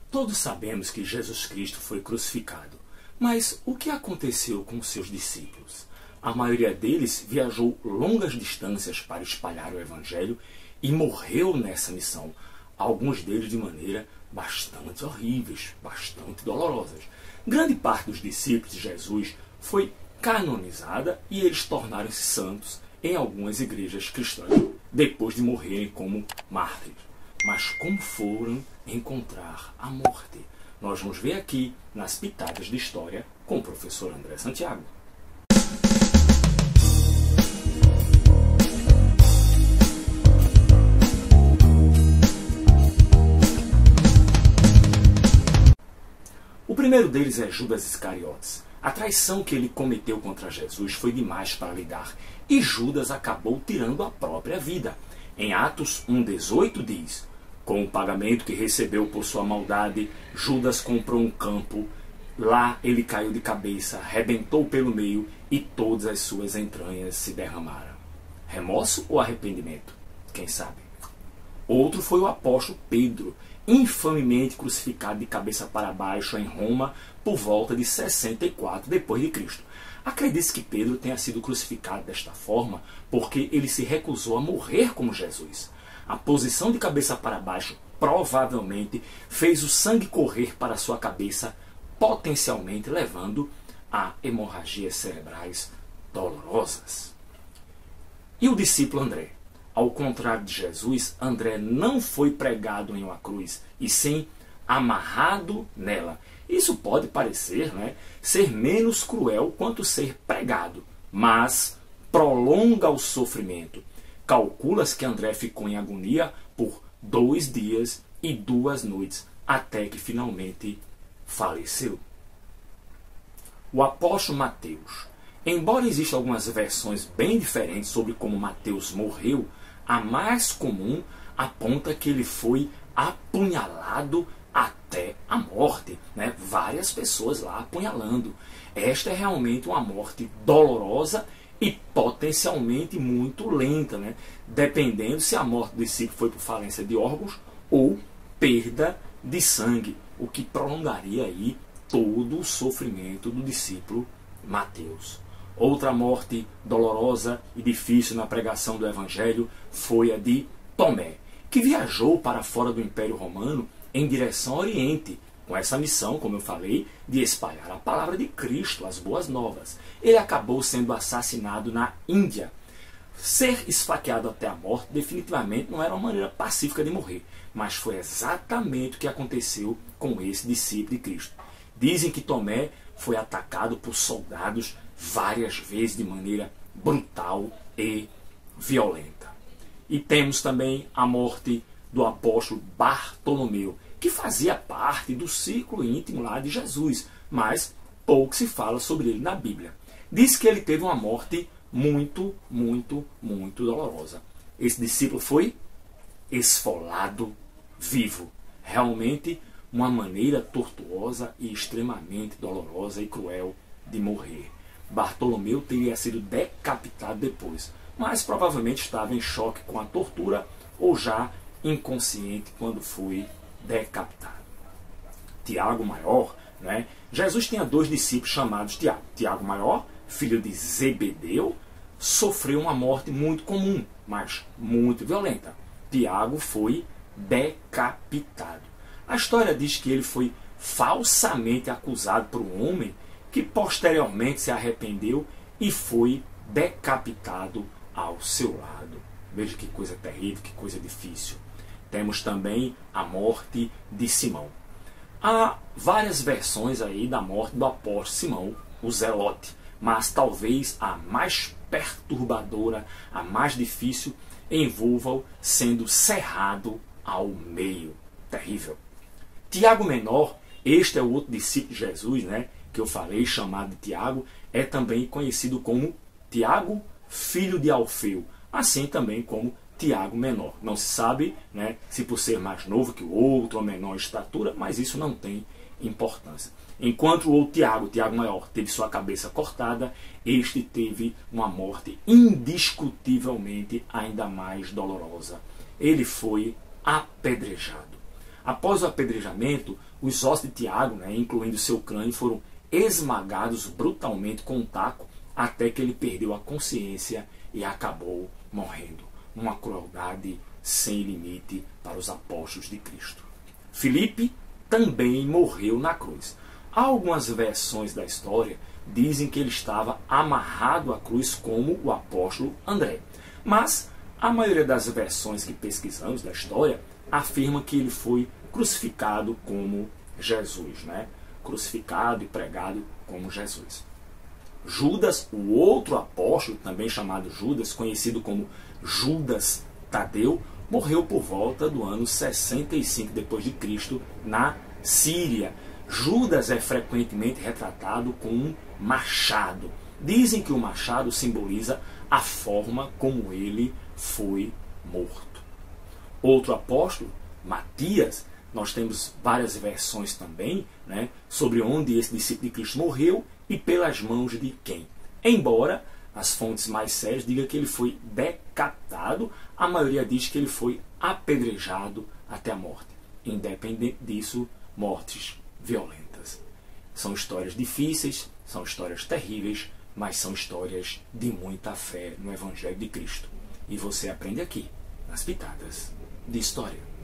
Todos sabemos que Jesus Cristo foi crucificado, mas o que aconteceu com seus discípulos? A maioria deles viajou longas distâncias para espalhar o Evangelho e morreu nessa missão, alguns deles de maneira bastante horríveis, bastante dolorosas. Grande parte dos discípulos de Jesus foi canonizada e eles tornaram-se santos em algumas igrejas cristãs, depois de morrerem como mártires. Mas como foram encontrar a morte? Nós vamos ver aqui nas Pitadas de História com o professor André Santiago. O primeiro deles é Judas Iscariotes. A traição que ele cometeu contra Jesus foi demais para lidar, e Judas acabou tirando a própria vida. Em Atos 1,18 diz: com o pagamento que recebeu por sua maldade, Judas comprou um campo. Lá ele caiu de cabeça, rebentou pelo meio e todas as suas entranhas se derramaram. Remorso ou arrependimento? Quem sabe? Outro foi o apóstolo Pedro, infamemente crucificado de cabeça para baixo em Roma por volta de 64 d.C. Acredita-se que Pedro tenha sido crucificado desta forma porque ele se recusou a morrer como Jesus. A posição de cabeça para baixo provavelmente fez o sangue correr para sua cabeça, potencialmente levando a hemorragias cerebrais dolorosas. E o discípulo André? Ao contrário de Jesus, André não foi pregado em uma cruz, e sim amarrado nela. Isso pode parecer, ser menos cruel quanto ser pregado, mas prolonga o sofrimento. Calcula-se que André ficou em agonia por 2 dias e 2 noites, até que finalmente faleceu. O apóstolo Mateus. Embora existam algumas versões bem diferentes sobre como Mateus morreu, a mais comum aponta que ele foi apunhalado até a morte. Várias pessoas lá apunhalando. Esta é realmente uma morte dolorosa e potencialmente muito lenta, dependendo se a morte do discípulo foi por falência de órgãos ou perda de sangue, o que prolongaria aí todo o sofrimento do discípulo Mateus. Outra morte dolorosa e difícil na pregação do Evangelho foi a de Tomé, que viajou para fora do Império Romano em direção ao Oriente, com essa missão, como eu falei, de espalhar a palavra de Cristo, as boas novas. Ele acabou sendo assassinado na Índia. Ser esfaqueado até a morte definitivamente não era uma maneira pacífica de morrer, mas foi exatamente o que aconteceu com esse discípulo de Cristo. Dizem que Tomé foi atacado por soldados várias vezes de maneira brutal e violenta. E temos também a morte do apóstolo Bartolomeu, que fazia parte do círculo íntimo lá de Jesus, mas pouco se fala sobre ele na Bíblia. Diz que ele teve uma morte muito, muito, muito dolorosa. Esse discípulo foi esfolado vivo. Realmente uma maneira tortuosa e extremamente dolorosa e cruel de morrer. Bartolomeu teria sido decapitado depois, mas provavelmente estava em choque com a tortura ou já inconsciente quando foi decapitado. Tiago Maior, Jesus tinha 2 discípulos chamados Tiago. Tiago Maior, filho de Zebedeu, sofreu uma morte muito comum, mas muito violenta. Tiago foi decapitado. A história diz que ele foi falsamente acusado por um homem que posteriormente se arrependeu e foi decapitado ao seu lado. Veja que coisa terrível, que coisa difícil. Temos também a morte de Simão. Há várias versões aí da morte do apóstolo Simão, o Zelote, mas talvez a mais perturbadora, a mais difícil, envolva-o sendo cerrado ao meio. Terrível. Tiago Menor, este é o outro discípulo de Jesus, que eu falei, chamado de Tiago, é também conhecido como Tiago, filho de Alfeu, assim também como Tiago Menor. Não se sabe se por ser mais novo que o outro, ou menor em estatura, mas isso não tem importância. Enquanto o outro Tiago Maior, teve sua cabeça cortada, este teve uma morte indiscutivelmente ainda mais dolorosa. Ele foi apedrejado. Após o apedrejamento, os ossos de Tiago, incluindo seu crânio, foram esmagados brutalmente com um taco até que ele perdeu a consciência e acabou morrendo. Uma crueldade sem limite para os apóstolos de Cristo. Filipe também morreu na cruz. Algumas versões da história dizem que ele estava amarrado à cruz como o apóstolo André. Mas a maioria das versões que pesquisamos da história afirma que ele foi crucificado como Jesus, crucificado e pregado como Jesus. Judas, o outro apóstolo, também chamado Judas, conhecido como Judas Tadeu, morreu por volta do ano 65 d.C. na Síria. Judas é frequentemente retratado com um machado. Dizem que o machado simboliza a forma como ele foi morto. Outro apóstolo, Matias, nós temos várias versões também, sobre onde esse discípulo de Cristo morreu e pelas mãos de quem. Embora as fontes mais sérias digam que ele foi decapitado, a maioria diz que ele foi apedrejado até a morte. Independente disso, mortes violentas. São histórias difíceis, são histórias terríveis, mas são histórias de muita fé no Evangelho de Cristo. E você aprende aqui, nas Pitadas de História.